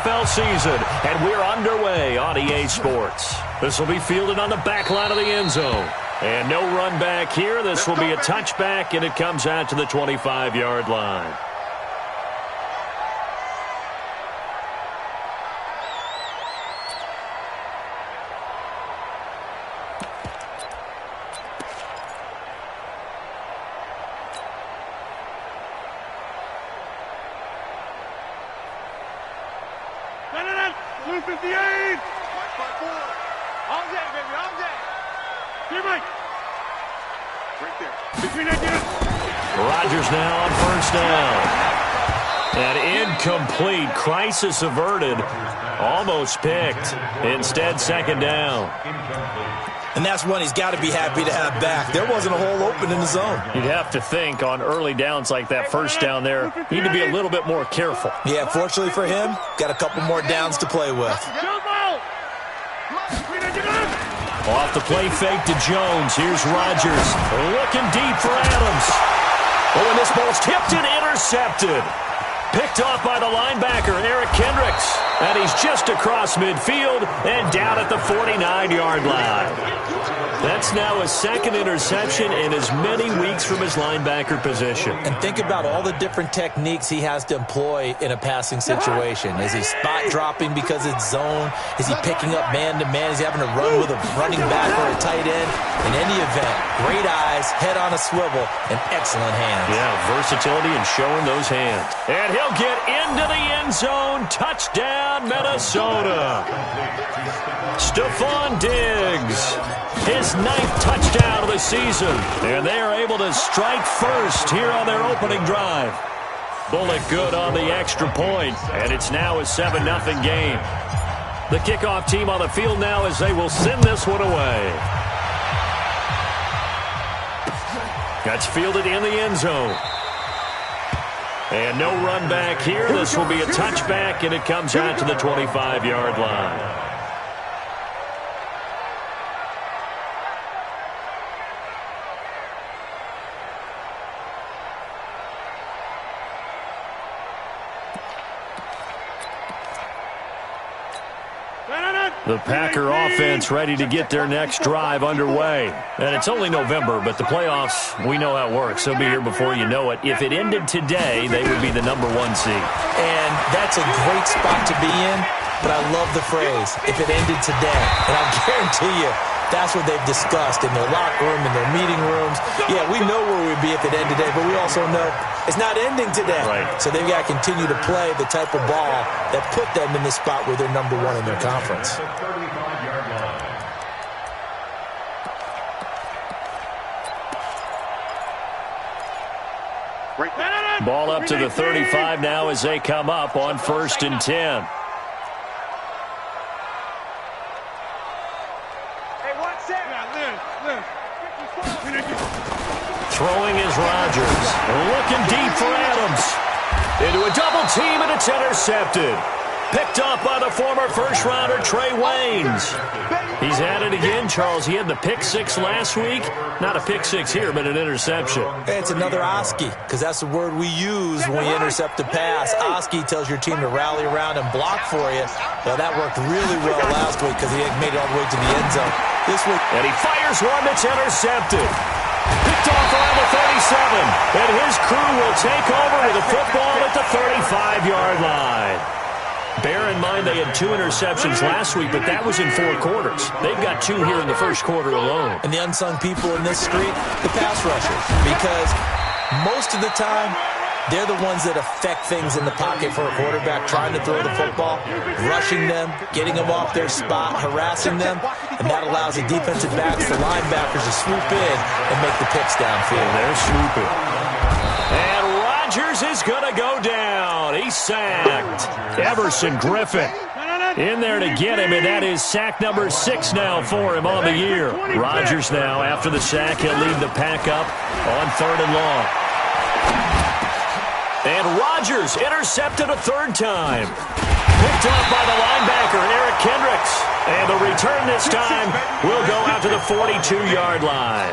NFL season, and we're underway on EA Sports. This will be fielded on the back line of the end zone. And no run back here. This will be a touchback, and it comes out to the 25-yard line. Rodgers now on first down. An incomplete, crisis averted, almost picked. Instead, second down. And that's one he's got to be happy to have back. There wasn't a hole open in the zone. You'd have to think on early downs like that first down there, you need to be a little bit more careful. Yeah, fortunately for him, got a couple more downs to play with. Off the play fake to Jones. Here's Rodgers. Looking deep for Adams. Oh, and this ball's tipped and intercepted. Picked off by the linebacker, Eric Kendricks. And he's just across midfield and down at the 49-yard line. That's now his second interception in as many weeks from his linebacker position. And think about all the different techniques he has to employ in a passing situation. Is he spot dropping because it's zone? Is he picking up man-to-man? Is he having to run with a running back or a tight end? In any event, great eyes, head on a swivel, and excellent hands. Yeah, versatility and showing those hands. And he'll get into the end zone. Touchdown, Minnesota. Stephon Diggs. His 9th touchdown of the season. And they are able to strike first here on their opening drive. Bullet good on the extra point, and it's now a 7-0 game. The kickoff team on the field now as they will send this one away. That's fielded in the end zone. And no run back here. This will be a touchback, and it comes out to the 25-yard line. The Packer offense ready to get their next drive underway. And it's only November, but the playoffs, we know how it works. They'll be here before you know it. If it ended today, they would be the #1 seed. And that's a great spot to be in, but I love the phrase, if it ended today. And I'll guarantee you, that's what they've discussed in their locker room, in their meeting rooms. Yeah, we know where we'd be if it ended today, but we also know it's not ending today. Right. So they've got to continue to play the type of ball that put them in the spot where they're #1 in their conference. Ball up to the 35 now as they come up on 1st and 10. Throwing is Rodgers. Looking deep for Adams. Into a double team, and it's intercepted. Picked off by the former first-rounder Trey Waynes. He's at it again, Charles. He had the pick six last week. Not a pick six here, but an interception. It's another Oski, because that's the word we use when we intercept a pass. Oski tells your team to rally around and block for you. Well, that worked really well last week because he made it all the way to the end zone. This week, and he fires one that's intercepted. Picked off around the 37. And his crew will take over with the football at the 35-yard line. Bear in mind they had 2 interceptions last week, but that was in 4 quarters. They've got 2 here in the first quarter alone. And the unsung people in this street, the pass rushers. Because most of the time, they're the ones that affect things in the pocket for a quarterback, trying to throw the football, rushing them, getting them off their spot, harassing them, and that allows the defensive backs, the linebackers, to swoop in and make the picks downfield. They're swooping. And Rodgers is going to go down. He's sacked. Everson Griffin in there to get him, and that is sack number 6 now for him on the year. Rodgers now, after the sack, he'll lead the pack up on 3rd and long. And Rodgers intercepted a 3rd time. Picked off by the linebacker, Eric Kendricks. And the return this time will go out to the 42-yard line.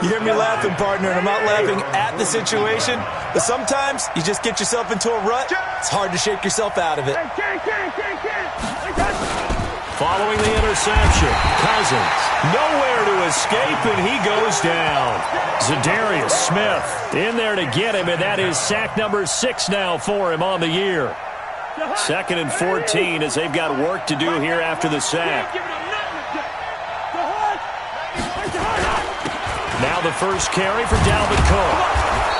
You hear me laughing, partner, and I'm not laughing at the situation, but sometimes you just get yourself into a rut. It's hard to shake yourself out of it. Following the interception, Cousins nowhere to escape, and he goes down. Zadarius Smith in there to get him, and that is sack number 6 now for him on the year. 2nd and 14 as they've got work to do here after the sack. Now the first carry for Dalvin Cook.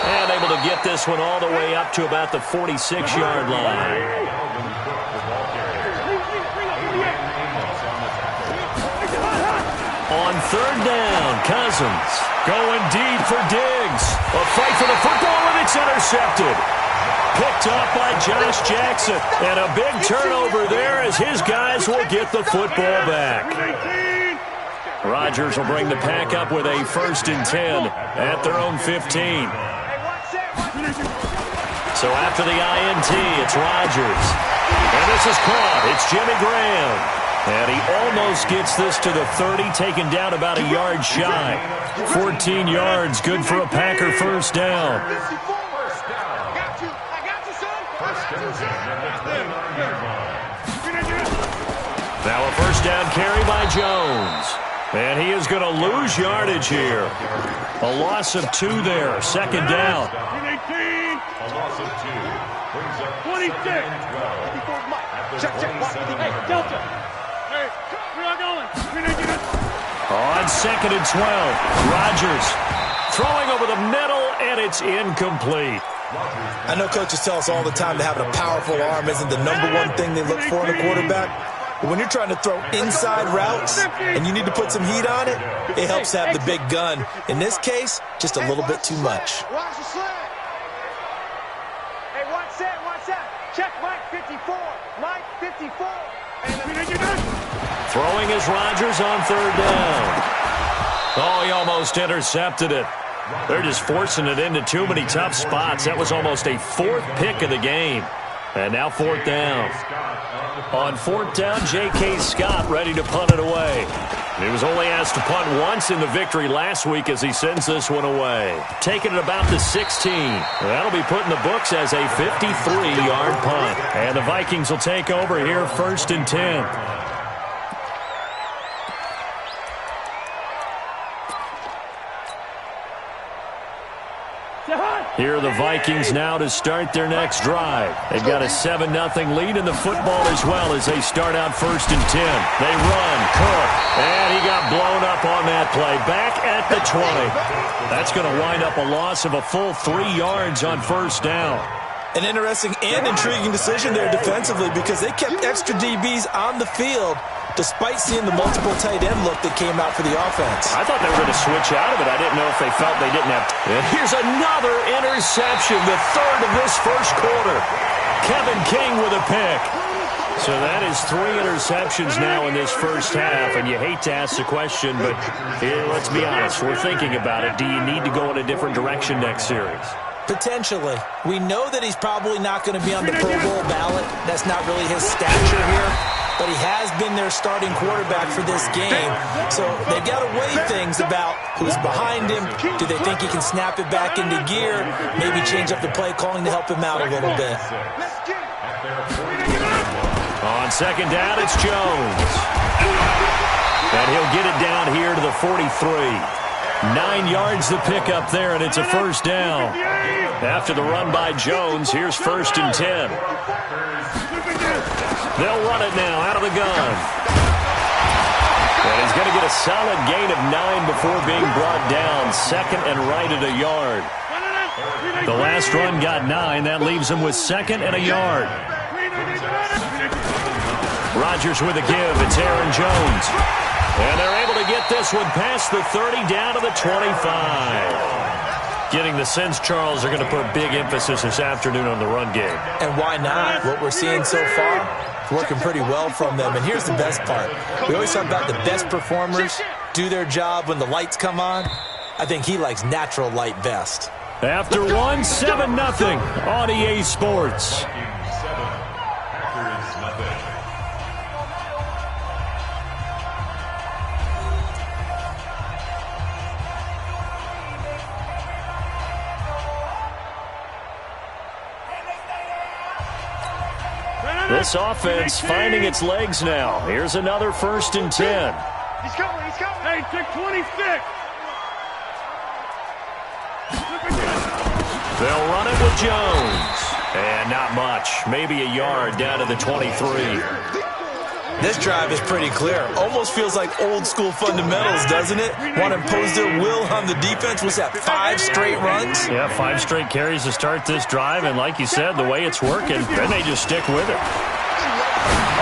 And able to get this one all the way up to about the 46-yard line. On 3rd down, Cousins going deep for Diggs. A fight for the football, and it's intercepted. Picked up by Josh Jackson. And a big turnover there as his guys will get the football back. Rodgers will bring the pack up with a 1st and 10 at their own 15. So after the INT, it's Rodgers. And this is caught. It's Jimmy Graham. And he almost gets this to the 30, taken down about a yard shy. 14 yards, good for a Packer 1st down. Now a 1st down carry by Jones. And he is going to lose yardage here. A loss of 2 there. 2nd down. A loss of 2. Brings up 26. Hey, Delta. Hey, we are going. On 2nd and 12. Rodgers throwing over the middle, and it's incomplete. I know coaches tell us all the time that having a powerful arm isn't the #1 thing they look for in a quarterback. But when you're trying to throw inside routes and you need to put some heat on it, it helps to have the big gun. In this case, just a little bit too much. Watch the slant. Hey, watch that. Check Mike 54. Mike 54. Throwing is Rodgers on 3rd down. Oh, he almost intercepted it. They're just forcing it into too many tough spots. That was almost a 4th pick of the game. And now 4th down. On 4th down, J.K. Scott ready to punt it away. He was only asked to punt once in the victory last week as he sends this one away. Taking it about the 16. That'll be put in the books as a 53-yard punt. And the Vikings will take over here 1st and 10. Here are the Vikings now to start their next drive. They've got a 7-0 lead in the football as well as they start out 1st and 10. They run, Cook, and he got blown up on that play. Back at the 20. That's going to wind up a loss of a full 3 yards on 1st down. An interesting and intriguing decision there defensively because they kept extra DBs on the field despite seeing the multiple tight end look that came out for the offense. I thought they were going to switch out of it. I didn't know if they felt they didn't have. And here's another interception, the 3rd of this 1st quarter. Kevin King with a pick. So that is 3 interceptions now in this 1st half, and you hate to ask the question, but let's be honest, we're thinking about it. Do you need to go in a different direction next series? Potentially. We know that he's probably not going to be on the Pro Bowl ballot. That's not really his stature here. But he has been their starting quarterback for this game. So they've got to weigh things about who's behind him. Do they think he can snap it back into gear? Maybe change up the play calling to help him out a little bit. On 2nd down, it's Jones. And he'll get it down here to the 43. 9 yards the pickup there, and it's a 1st down. After the run by Jones, here's 1st and 10. They'll run it now out of the gun. And he's going to get a solid gain of 9 before being brought down. 2nd and right at a yard. The last run got 9. That leaves him with 2nd and a yard. Rodgers with a give. It's Aaron Jones. And they're able to get this one past the 30 down to the 25. Getting the sense, Charles, they're going to put big emphasis this afternoon on the run game. And why not? What we're seeing so far, working pretty well from them. And here's the best part. We always talk about the best performers do their job when the lights come on. I think he likes natural light best. After 1, 7-0 on EA Sports. this offense finding its legs now. Here's another 1st and 10. He's coming, he's coming. Hey, take 26. They'll run it with Jones. And not much. Maybe a yard down to the 23. This drive is pretty clear. Almost feels like old school fundamentals, doesn't it? Want to impose their will on the defense. Was that 5 straight runs? Yeah, 5 straight carries to start this drive. And like you said, the way it's working, then they just stick with it.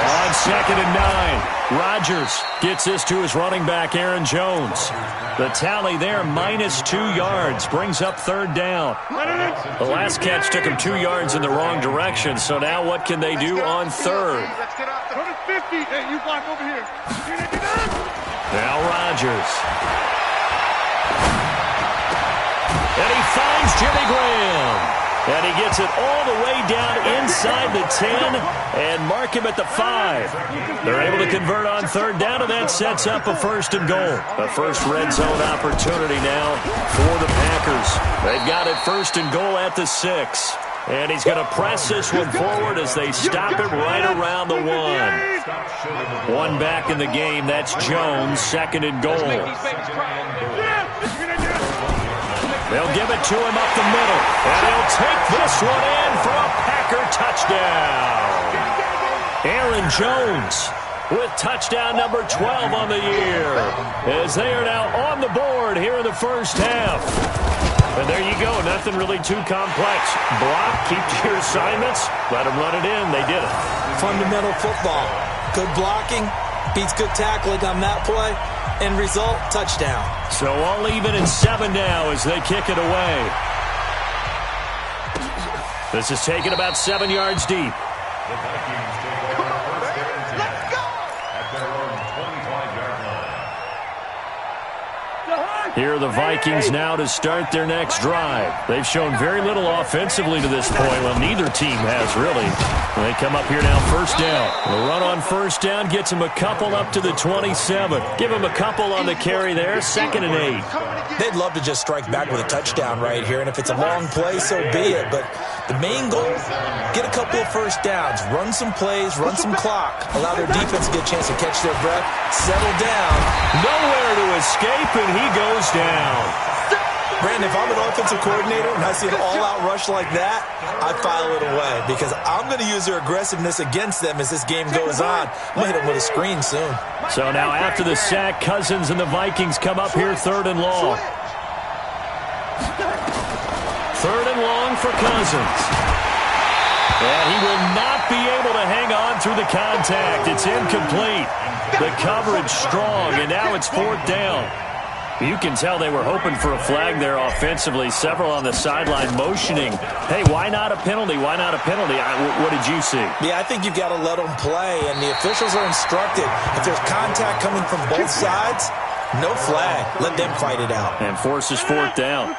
On 2nd and 9, Rodgers gets this to his running back, Aaron Jones. The tally there, -2 yards, brings up 3rd down. The last catch took him 2 yards in the wrong direction, so now what can they do on 3rd? Go to 50. Hey, you block over here. Now Rodgers. And he finds Jimmy Graham. And he gets it all the way down inside the 10 and mark him at the 5. They're able to convert on 3rd down, and that sets up a 1st and goal. A first red zone opportunity now for the Packers. They've got it 1st and goal at the 6. And he's going to press this one forward as they stop it right around the 1. One back in the game. That's Jones, 2nd and goal. They'll give it to him up the middle. And he'll take this one in for a Packer touchdown. Aaron Jones with touchdown number 12 on the year, as they are now on the board here in the 1st half. And there you go, nothing really too complex. Block, keep to your assignments, let them run it in. They did it. Fundamental football. Good blocking beats good tackling on that play. End result, touchdown. So all even at 7 now as they kick it away. This is taken about 7 yards deep. Here are the Vikings now to start their next drive. They've shown very little offensively to this point. Well, neither team has, really. They come up here now 1st down. The run on 1st down gets them a couple up to the 27. Give them a couple on the carry there, 2nd and 8. They'd love to just strike back with a touchdown right here, and if it's a long play, so be it. But the main goal, get a couple of 1st downs, run some plays, run some clock, allow their defense to get a chance to catch their breath, settle down. Nowhere to escape, and he goes down. Brandon, if I'm an offensive coordinator and I see an all-out rush like that, I file it away because I'm going to use their aggressiveness against them as this game goes on. I'm going to hit them with a screen soon. So now after the sack, Cousins and the Vikings come up here 3rd and long. 3rd and long for Cousins. And he will not be able to hang on through the contact. It's incomplete. The coverage strong, and now it's 4th down. You can tell they were hoping for a flag there offensively. Several on the sideline motioning. Hey, why not a penalty? Why not a penalty? What did you see? Yeah, I think you've got to let them play, and the officials are instructed. If there's contact coming from both sides, no flag. Let them fight it out. And forces 4th down.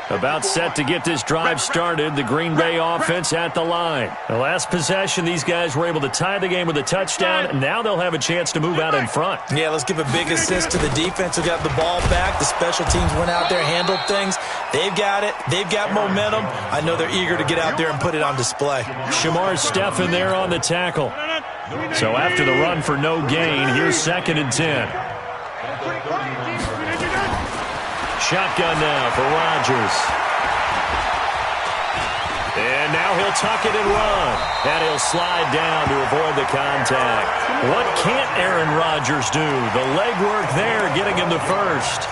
About set to get this drive started, the Green Bay offense at the line. The last possession, these guys were able to tie the game with a touchdown. Now they'll have a chance to move out in front. Yeah, let's give a big assist to the defense who got the ball back. The special teams went out there, handled things. They've got it. They've got momentum. I know they're eager to get out there and put it on display. Shamar Stephen there on the tackle. So after the run for no gain, here's 2nd and 10. Shotgun now for Rodgers. And now he'll tuck it and run. And he'll slide down to avoid the contact. What can't Aaron Rodgers do? The legwork there getting him to 1st.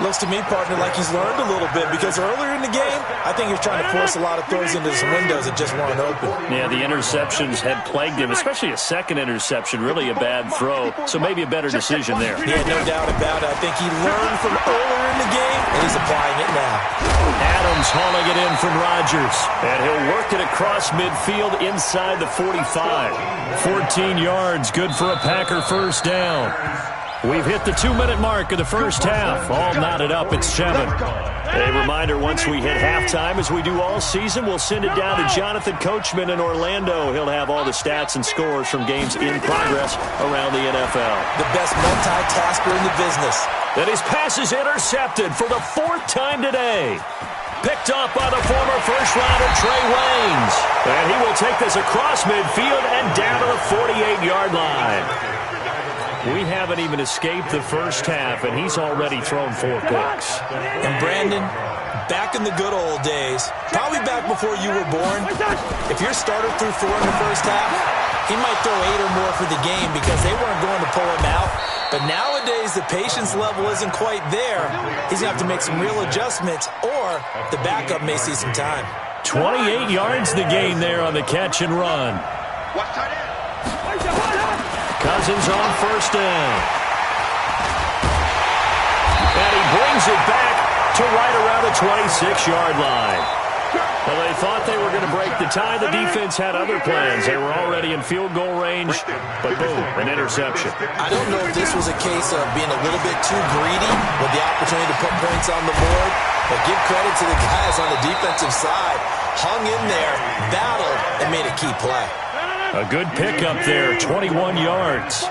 Looks to me, partner, like he's learned a little bit because earlier in the game, I think he was trying to force a lot of throws into some windows that just weren't open. Yeah, the interceptions had plagued him, especially a 2nd interception, really a bad throw. So maybe a better decision there. Yeah, no doubt about it. I think he learned from earlier in the game, and he's applying it now. Adams hauling it in from Rodgers, and he'll work it across midfield inside the 45. 14 yards, good for a Packer 1st down. We've hit the 2-minute mark of the 1st half. All knotted up at 7. A reminder, once we hit halftime, as we do all season, we'll send it down to Jonathan Coachman in Orlando. He'll have all the stats and scores from games in progress around the NFL. The best multitasker in the business. And his pass is intercepted for the 4th time today. Picked off by the former first-rounder Trey Waynes. And he will take this across midfield and down to the 48-yard line. We haven't even escaped the first half, and he's already thrown 4 picks. And Brandon, back in the good old days, probably back before you were born, if your starter threw 4 in the first half, he might throw 8 or more for the game because they weren't going to pull him out. But nowadays, the patience level isn't quite there. He's going to have to make some real adjustments, or the backup may see some time. 28 yards the gain there on the catch and run. Cousins on first down. And he brings it back to right around the 26-yard line. Well, they thought they were going to break the tie. The defense had other plans. They were already in field goal range, but boom, an interception. I don't know if this was a case of being a little bit too greedy with the opportunity to put points on the board, but give credit to the guys on the defensive side. Hung in there, battled, and made a key play. A good pickup there, 21 yards.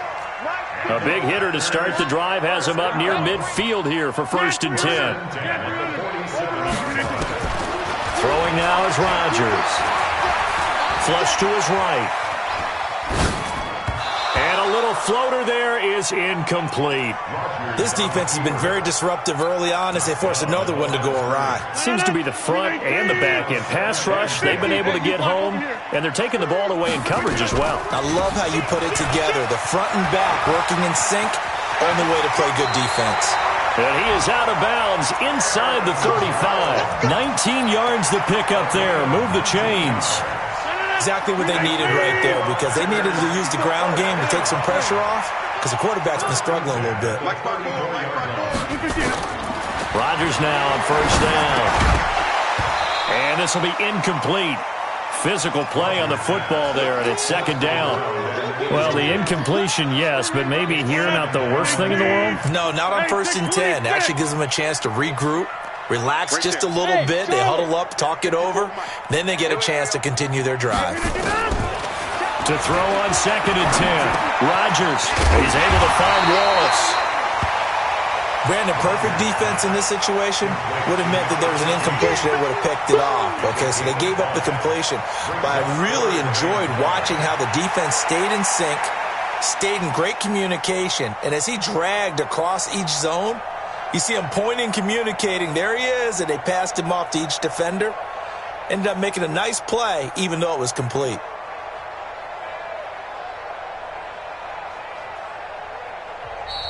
A big hitter to start the drive has him up near midfield here for 1st and 10. Throwing now is Rodgers. Flush to his right. And a little floater there is incomplete. This defense has been very disruptive early on as they force another one to go awry. Seems to be the front and the back end. Pass rush, they've been able to get home, and they're taking the ball away in coverage as well. I love how you put it together. The front and back working in sync, only way to play good defense. And he is out of bounds inside the 35. 19 yards to pick up there. Move the chains. Exactly what they needed right there because they needed to use the ground game to take some pressure off because the quarterback's been struggling a little bit. Rodgers now on first down. And this will be incomplete. Physical play on the football there, and it's 2nd down. Well, the incompletion, yes, but maybe here not the worst thing in the world? No, not on 1st and 10. It actually gives them a chance to regroup, relax just a little bit. They huddle up, talk it over. Then they get a chance to continue their drive. To throw on 2nd and 10. Rodgers, he's able to find Wallace. Brandon, perfect defense in this situation would have meant that there was an incompletion. They would have picked it off. Okay, so they gave up the completion. But I really enjoyed watching how the defense stayed in sync, stayed in great communication. And as he dragged across each zone, you see him pointing, communicating. There he is, and they passed him off to each defender. Ended up making a nice play, even though it was complete.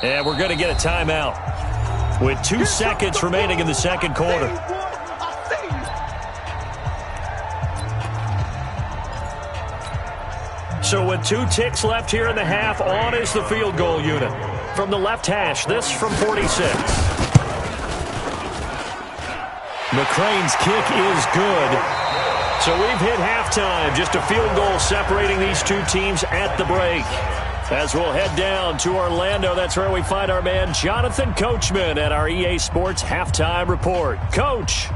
And we're going to get a timeout with 2 seconds remaining in the 2nd quarter. So with 2 ticks left here in the half, on is the field goal unit. From the left hash, this from 46. McCrane's kick is good. So we've hit halftime. Just a field goal separating these 2 teams at the break. As we'll head down to Orlando, that's where we find our man Jonathan Coachman at our EA Sports Halftime Report. Coach.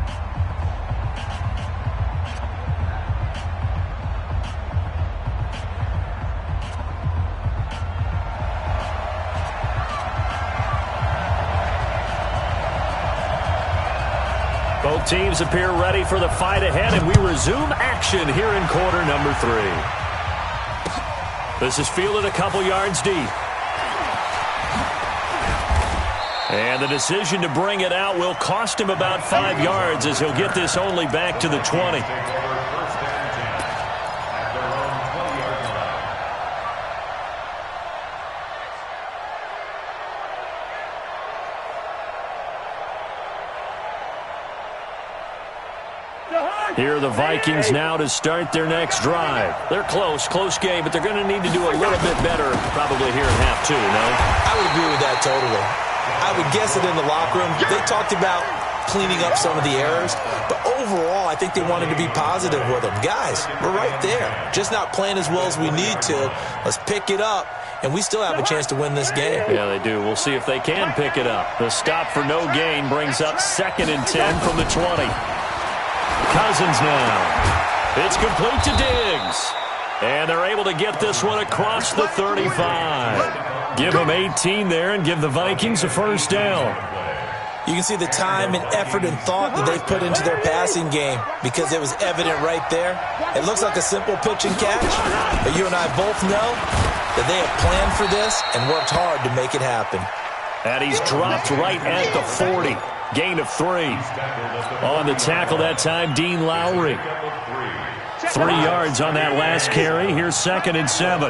Both teams appear ready for the fight ahead, and we resume action here in quarter number 3. This is fielded a couple yards deep. And the decision to bring it out will cost him about 5 yards as he'll get this only back to the 20. Here are the Vikings now to start their next drive. They're close game, but they're going to need to do a little bit better probably here in half 2, no? I would agree with that totally. I would guess it in the locker room. They talked about cleaning up some of the errors, but overall, I think they wanted to be positive with them. Guys, we're right there. Just not playing as well as we need to. Let's pick it up, and we still have a chance to win this game. Yeah, they do. We'll see if they can pick it up. The stop for no gain brings up 2nd and 10 from the 20. Cousins now. It's complete to Diggs. And they're able to get this one across the 35. Give them 18 there and give the Vikings a first down. You can see the time and effort and thought that they've put into their passing game because it was evident right there. It looks like a simple pitch and catch, but you and I both know that they have planned for this and worked hard to make it happen. And he's dropped right at the 40. Gain of 3. On the tackle that time, Dean Lowry. 3 yards on that last carry. Here's 2nd and 7.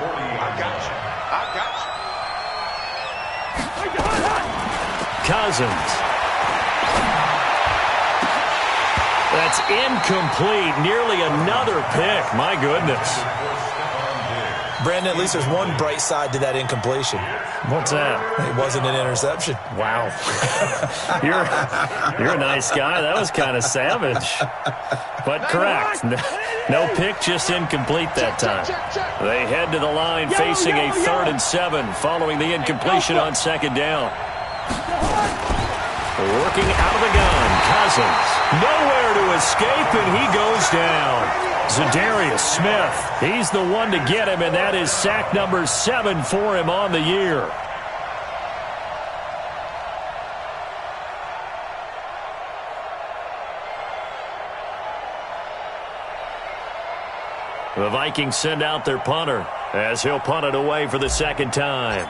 Cousins. That's incomplete. Nearly another pick. My goodness. Brandon, at least there's one bright side to that incompletion. What's that? It wasn't an interception. Wow. You're a nice guy. That was kind of savage. But correct. No pick, just incomplete that time. They head to the line facing a 3rd and 7 following the incompletion on 2nd down. Working out of the gun, Cousins. Nowhere to escape, and he goes down. Zadarius Smith, he's the one to get him, and that is sack number 7 for him on the year. The Vikings send out their punter as he'll punt it away for the 2nd time.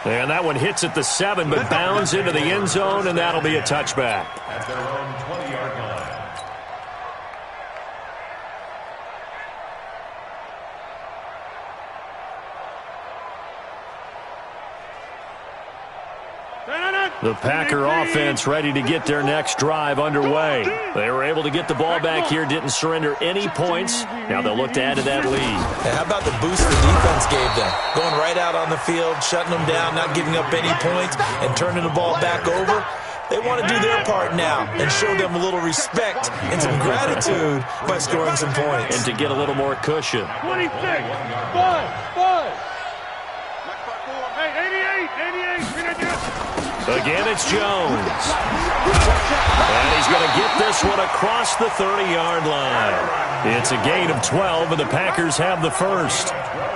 And that one hits at the 7, but bounds into the end zone, and that'll be a touchback. At their own 20-yard line. The Packer offense ready to get their next drive underway. They were able to get the ball back here, didn't surrender any points. Now they'll look to add to that lead. Hey, how about the boost the defense gave them? Going right out on the field, shutting them down, not giving up any points, and turning the ball back over. They want to do their part now and show them a little respect and some gratitude by scoring some points. And to get a little more cushion. 26, 5. Hey, 88. Again, it's Jones. And he's going to get this one across the 30-yard line. It's a gain of 12, and the Packers have the first.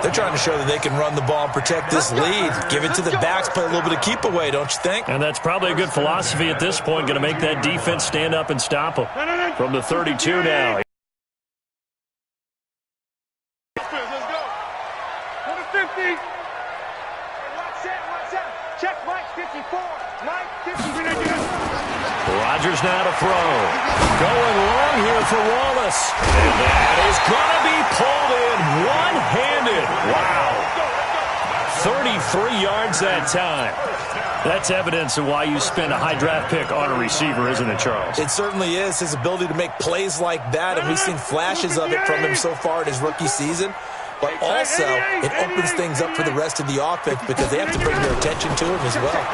They're trying to show that they can run the ball and protect this lead. Give it to the backs, play a little bit of keep away, don't you think? And that's probably a good philosophy at this point, going to make that defense stand up and stop them. From the 32 now. Let's go. To the 50. Check Mike 54. Mike 54. Rodgers now to throw. Going long here for Wallace. And that is going to be pulled in one-handed. Wow. 33 yards that time. That's evidence of why you spend a high draft pick on a receiver, isn't it, Charles? It certainly is. His ability to make plays like that, and we've seen flashes of it from him so far in his rookie season. But also, it opens things up for the rest of the offense because they have to bring their attention to him as well.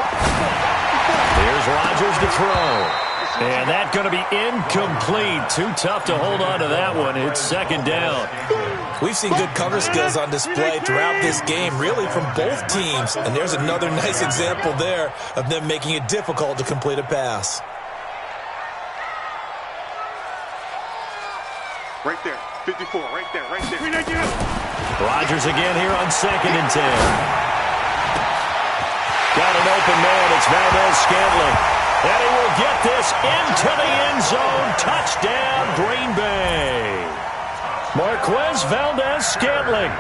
Here's Rodgers to throw. And that's going to be incomplete. Too tough to hold on to that one. It's 2nd down. We've seen good cover skills on display throughout this game, really from both teams. And there's another nice example there of them making it difficult to complete a pass. Right there. 54, right there. Rodgers again here on 2nd and 10. Got an open man. It's Valdez-Scantling. And he will get this into the end zone. Touchdown, Green Bay. Marquez Valdez-Scantling,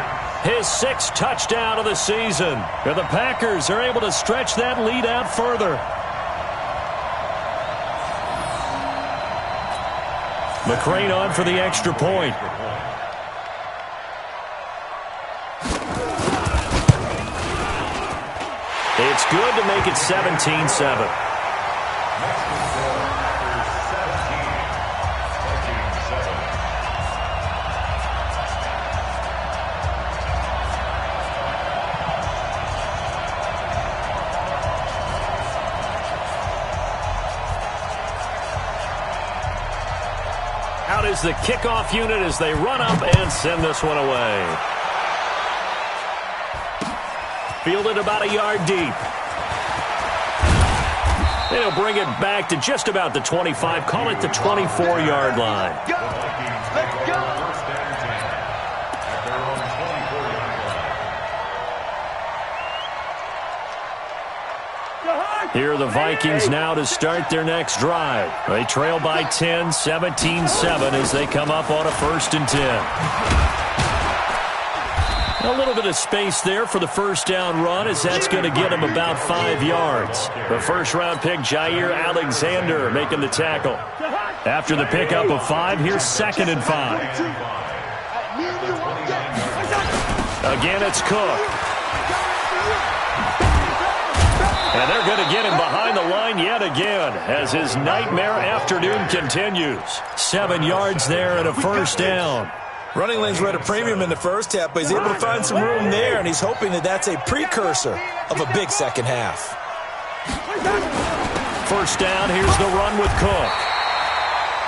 his 6th touchdown of the season. And the Packers are able to stretch that lead out further. McCrane on for the extra point. It's good to make it 17-7. Out is the kickoff unit as they run up and send this one away. Fielded about a yard deep. And he'll bring it back to just about the 25. Call it the 24-yard line. Here are the Vikings now to start their next drive. They trail by 10, 17-7 as they come up on a 1st and 10. A little bit of space there for the first down run, as that's going to get him about 5 yards. The first-round pick, Jair Alexander, making the tackle. After the pickup of 5, here's 2nd and 5. Again, it's Cook. And they're going to get him behind the line yet again as his nightmare afternoon continues. 7 yards there and a first down. Running lanes were at a premium in the first half, but he's able to find some room there, and he's hoping that that's a precursor of a big second half. First down, here's the run with Cook.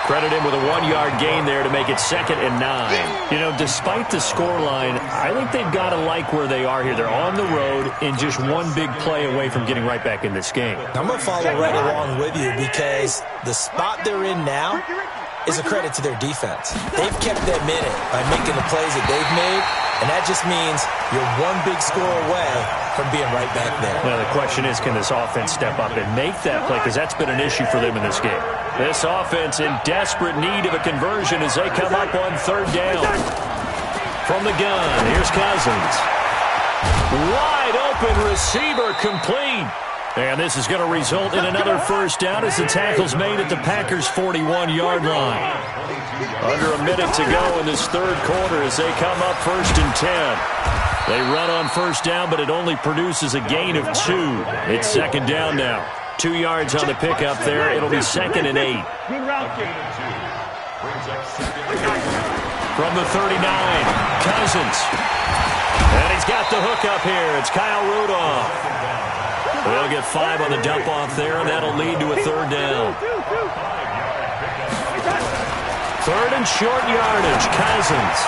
Credit him with a 1-yard gain there to make it 2nd and 9. You know, despite the scoreline, I think they've got to like where they are here. They're on the road and just one big play away from getting right back in this game. I'm going to follow right along with you because the spot they're in now is a credit to their defense. They've kept them in it by making the plays that they've made, and that just means you're one big score away from being right back there. Now, the question is, can this offense step up and make that play? Because that's been an issue for them in this game. This offense in desperate need of a conversion as they come up on 3rd down. From the gun, here's Cousins. Wide open receiver, complete. And this is going to result in another first down as the tackle's made at the Packers' 41-yard line. Under a minute to go in this 3rd quarter as they come up 1st and 10. They run on first down, but it only produces a gain of 2. It's 2nd down now. 2 yards on the pickup there. It'll be 2nd and 8. From the 39, Cousins. And he's got the hook up here. It's Kyle Rudolph. They'll get 5 on the dump-off there, and that'll lead to a 3rd down. 3rd and short yardage, Cousins.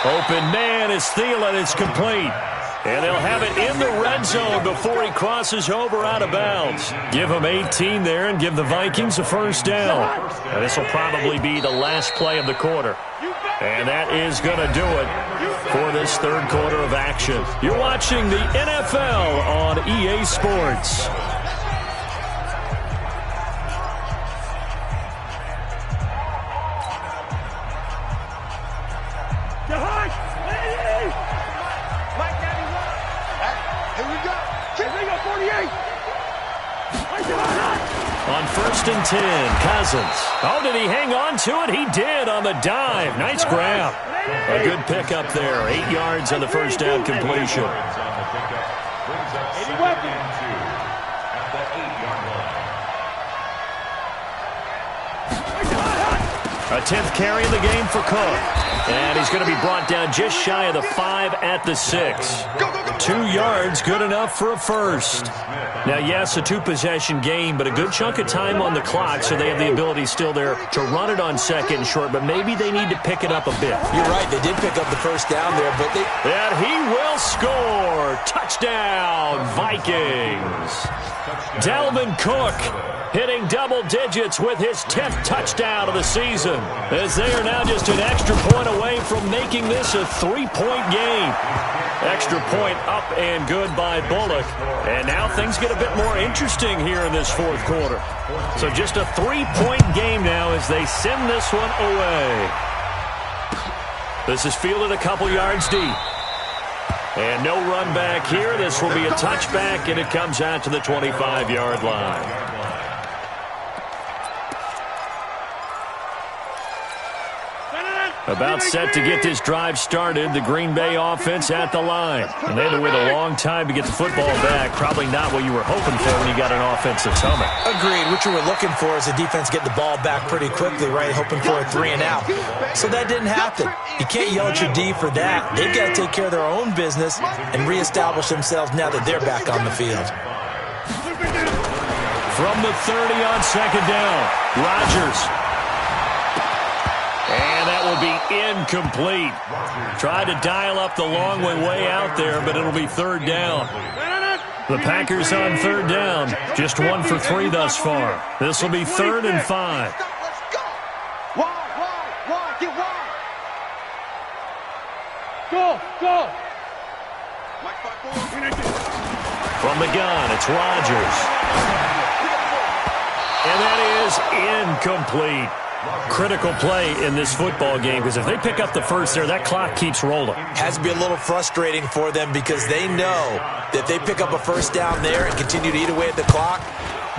Open man is Thielen. It's complete. And they'll have it in the red zone before he crosses over out of bounds. Give him 18 there and give the Vikings a first down. And this will probably be the last play of the quarter. And that is going to do it for this 3rd quarter of action. You're watching the NFL on EA Sports. On 1st and 10, Cousins. Oh, did he hang on to it? He did on the dive. Nice grab. A good pickup there. 8 yards on the first down completion. A 10th carry in the game for Cook. And he's going to be brought down just shy of the 5 at the 6. 2 yards, good enough for a first. Now, yes, a 2-possession game, but a good chunk of time on the clock, so they have the ability still there to run it on 2nd and short, but maybe they need to pick it up a bit. You're right, they did pick up the first down there, but they... And he will score. Touchdown, Vikings. Dalvin Cook hitting double digits with his 10th touchdown of the season, as they are now just an extra point away from making this a 3-point game. Extra point up and good by Bullock. And now things get a bit more interesting here in this 4th quarter. So just a 3-point game now as they send this one away. This is fielded a couple yards deep. And no run back here. This will be a touchback, and it comes out to the 25-yard line. About set to get this drive started, the Green Bay offense at the line. And they had to wait a long time to get the football back. Probably not what you were hoping for when you got an offensive helmet. Agreed. What you were looking for is the defense get the ball back pretty quickly, right? Hoping for a 3 and out. So that didn't happen. You can't yell at your D for that. They've got to take care of their own business and reestablish themselves now that they're back on the field. From the 30 on 2nd down, Rodgers. And that will be incomplete. Tried to dial up the long way out there, but it'll be 3rd down. The Packers on 3rd down. Just 1 for 3 thus far. This will be 3rd and 5. Wide, get wide. Go. From From the gun, it's Rodgers. And that is incomplete. Critical play in this football game, because if they pick up the first there, that clock keeps rolling. Has to be a little frustrating for them because they know that they pick up a first down there and continue to eat away at the clock,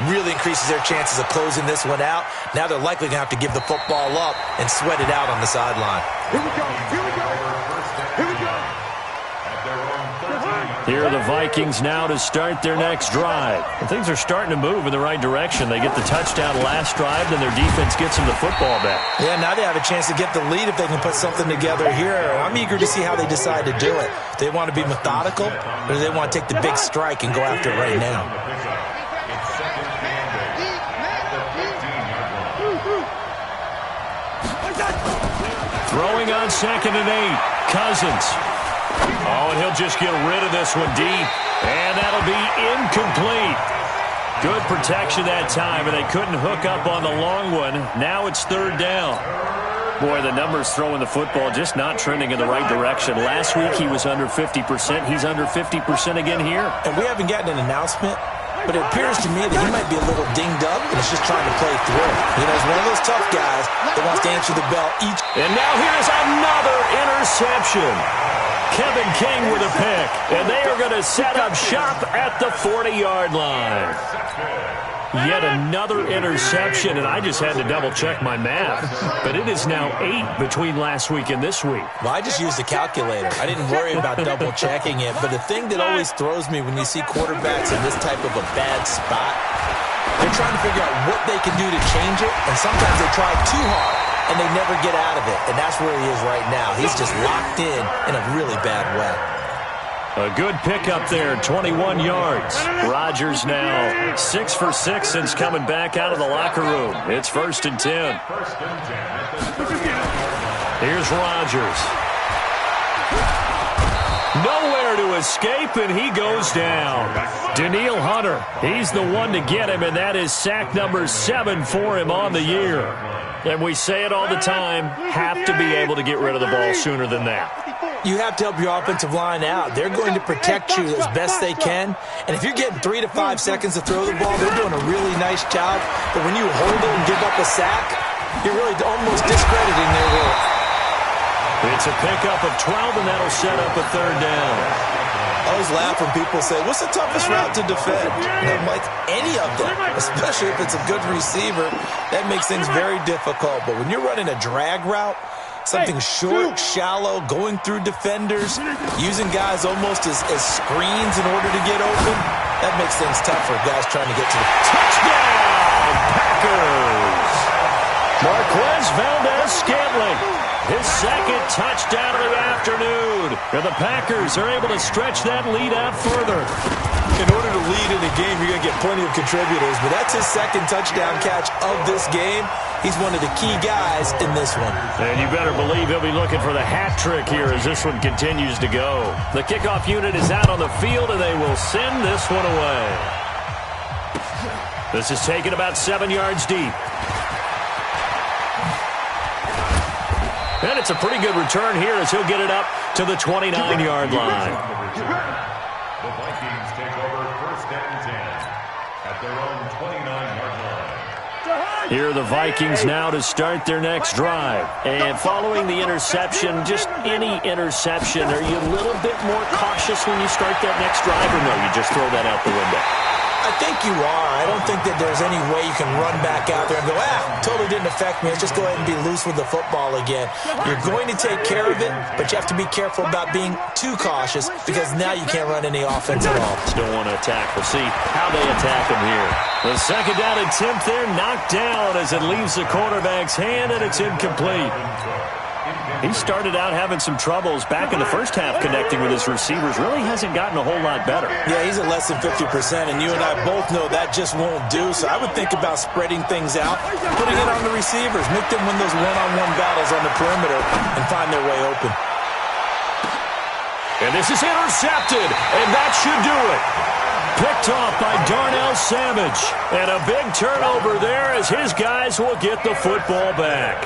really increases their chances of closing this one out. Now they're likely going to have to give the football up and sweat it out on the sideline. Here we go. Here we go. Here we go. Here are the Vikings now to start their next drive. And things are starting to move in the right direction. They get the touchdown last drive, then their defense gets them the football back. Yeah, now they have a chance to get the lead if they can put something together here. I'm eager to see how they decide to do it. Do they want to be methodical, or do they want to take the big strike and go after it right now? Throwing on 2nd and 8. Cousins. Oh, and he'll just get rid of this one deep. And that'll be incomplete. Good protection that time, and they couldn't hook up on the long one. Now it's 3rd down. Boy, the numbers throwing the football just not trending in the right direction. Last week he was under 50%. He's under 50% again here. And we haven't gotten an announcement, but it appears to me that he might be a little dinged up and is just trying to play through. You know, he's one of those tough guys that wants to answer the bell each. And now here's another interception. Kevin King with a pick, and they are going to set up shop at the 40-yard line. Yet another interception, and I just had to double-check my math. But it is now 8 between last week and this week. Well, I just used a calculator. I didn't worry about double-checking it. But the thing that always throws me when you see quarterbacks in this type of a bad spot, they're trying to figure out what they can do to change it, and sometimes they try too hard, and they never get out of it. And that's where he is right now. He's just locked in a really bad way. A good pickup there, 21 yards. Rodgers now 6 for 6 since coming back out of the locker room. It's 1st and 10. Here's Rodgers. Nowhere to escape, and he goes down. Danielle Hunter, he's the one to get him, and that is sack number 7 for him on the year. And we say it all the time, have to be able to get rid of the ball sooner than that. You have to help your offensive line out. They're going to protect you as best they can. And if you're getting 3 to 5 seconds to throw the ball, they're doing a really nice job. But when you hold it and give up a sack, you're really almost discrediting their work. It's a pickup of 12, and that'll set up a 3rd down. I always laugh when people say, what's the toughest route to defend? And I'm like, any of them, especially if it's a good receiver. That makes things very difficult. But when you're running a drag route, something short, shallow, going through defenders, using guys almost as screens in order to get open, that makes things tough for guys trying to get to the touchdown, Packers. Marquez Valdez-Scantling, his 2nd touchdown of the afternoon. And the Packers are able to stretch that lead out further. In order to lead in a game, you're going to get plenty of contributors, but that's his 2nd touchdown catch of this game. He's one of the key guys in this one. And you better believe he'll be looking for the hat trick here as this one continues to go. The kickoff unit is out on the field, and they will send this one away. This is taken about 7 yards deep. And it's a pretty good return here as he'll get it up to the 29-yard line. The Vikings take over 1st and 10 at their own 29-yard line. Here are the Vikings now to start their next drive. And following the interception, just any interception, are you a little bit more cautious when you start that next drive, or no, you just throw that out the window? I think you are. I don't think that there's any way you can run back out there and go, totally didn't affect me. Let's just go ahead and be loose with the football again. You're going to take care of it, but you have to be careful about being too cautious because now you can't run any offense at all. Still want to attack. We'll see how they attack him here. The 2nd down attempt there knocked down as it leaves the quarterback's hand, and it's incomplete. He started out having some troubles back in the first half connecting with his receivers. Really hasn't gotten a whole lot better. Yeah, he's at less than 50%, and you and I both know that just won't do. So I would think about spreading things out, putting it on the receivers, make them win those one-on-one battles on the perimeter and find their way open. And this is intercepted, and that should do it. Picked off by Darnell Savage. And a big turnover there as his guys will get the football back.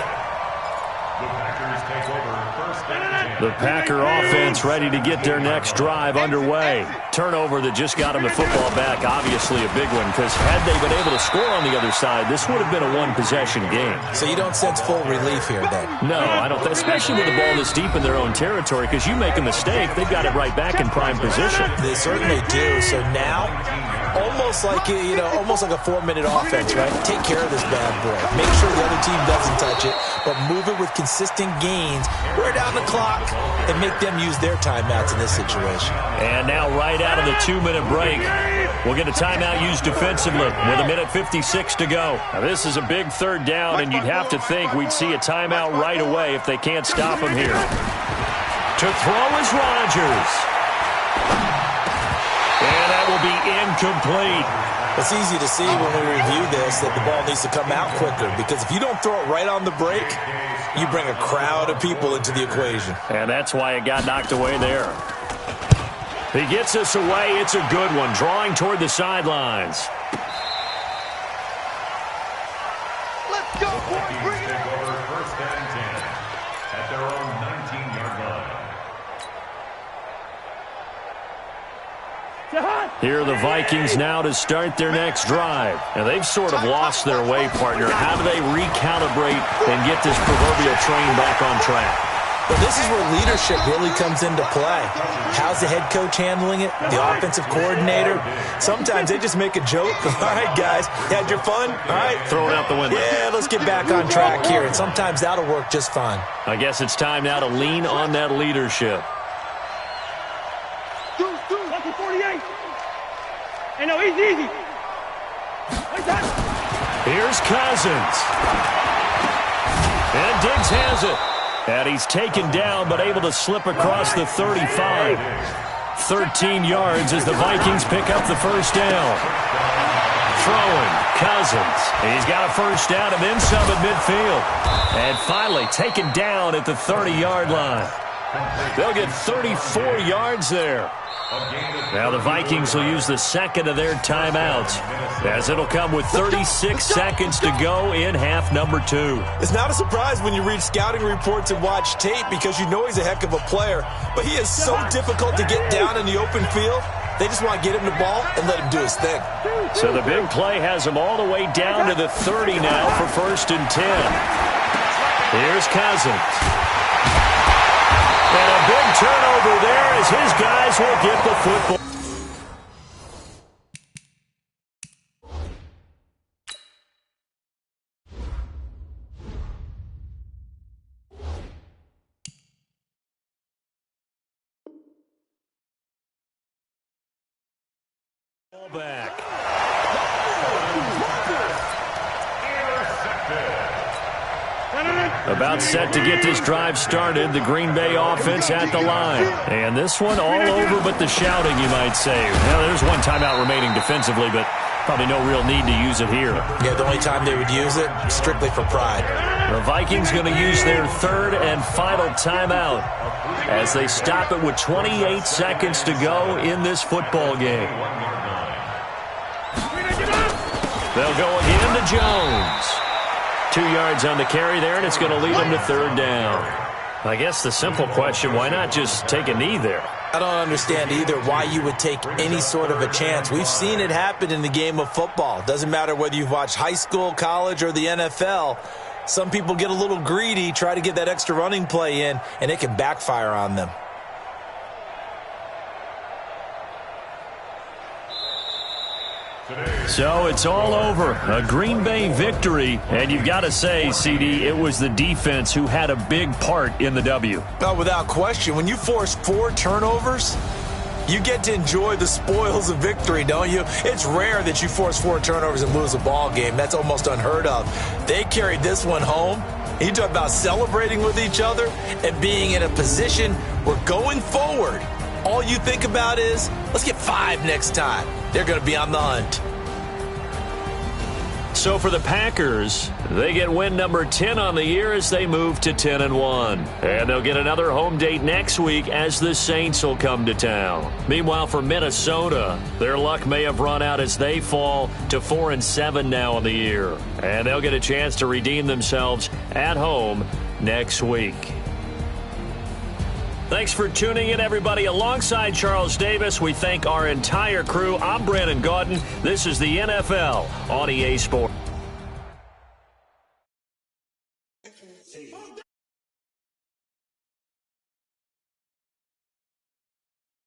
The Packers take over 1st and 10. The Packer offense ready to get their next drive underway. Turnover that just got them the football back, obviously a big one, because had they been able to score on the other side, this would have been a one-possession game. So you don't sense full relief here, then? No, I don't, especially with the ball this deep in their own territory, because you make a mistake, they've got it right back in prime position. They certainly do. So now, almost like a 4-minute offense, right? Take care of this bad boy. Make sure the other team doesn't touch it, but move it with consistent gains. Wear down the clock and make them use their timeouts in this situation. And now right out of the 2-minute break, we'll get a timeout used defensively with 1:56 to go. Now this is a big third down, and you'd have to think we'd see a timeout right away if they can't stop him here. To throw is Rodgers. And that will be incomplete. It's easy to see when we review this that the ball needs to come out quicker, because if you don't throw it right on the break, you bring a crowd of people into the equation. And that's why it got knocked away there. He gets us away. It's a good one, drawing toward the sidelines. Let's go, boys. Bring it Take over first and 10 at their own 19-yard line. Here are the Vikings now to start their next drive. And they've sort of lost their way, partner. How do they recalibrate and get this proverbial train back on track? Well, this is where leadership really comes into play. How's the head coach handling it? The offensive coordinator? Sometimes they just make a joke. All right, guys, had your fun? All right. Throw it out the window. Yeah, let's get back on track here. And sometimes that'll work just fine. I guess it's time now to lean on that leadership. 48. Hey, no, easy. Here's Cousins. And Diggs has it. And he's taken down, but able to slip across the 35. 13 yards as the Vikings pick up the first down. Throwing, Cousins. He's got a first down and then some at midfield. And finally taken down at the 30-yard line. They'll get 34 yards there. Now the Vikings will use the second of their timeouts, as it'll come with 36 seconds to go in half number 2. It's not a surprise when you read scouting reports and watch tape, because you know he's a heck of a player. But he is so difficult to get down in the open field. They just want to get him the ball and let him do his thing. So the big play has him all the way down to the 30 now for first and 10. Here's Cousins. And a big turnover there as his guys will get the football. Back. About set to get this drive started, the Green Bay offense at the line. And this one all over but the shouting, you might say. Well, there's one timeout remaining defensively, but probably no real need to use it here. Yeah, the only time they would use it, strictly for pride. The Vikings going to use their third and final timeout as they stop it with 28 seconds to go in this football game. They'll go again to Jones. 2 yards on the carry there, and it's going to lead them to third down. I guess the simple question, why not just take a knee there? I don't understand either why you would take any sort of a chance. We've seen it happen in the game of football. Doesn't matter whether you've watched high school, college, or the NFL. Some people get a little greedy, try to get that extra running play in, and it can backfire on them. So it's all over. A Green Bay victory. And you've got to say, CD, it was the defense who had a big part in the W. Oh, without question. When you force 4 turnovers, you get to enjoy the spoils of victory, don't you? It's rare that you force 4 turnovers and lose a ball game. That's almost unheard of. They carried this one home. You talk about celebrating with each other and being in a position where going forward, all you think about is, let's get 5 next time. They're going to be on the hunt. So for the Packers, they get win number 10 on the year as they move to 10-1. And they'll get another home date next week as the Saints will come to town. Meanwhile, for Minnesota, their luck may have run out as they fall to 4-7 now on the year. And they'll get a chance to redeem themselves at home next week. Thanks for tuning in, everybody. Alongside Charles Davis, we thank our entire crew. I'm Brandon Gaudin. This is the NFL on EA Sports.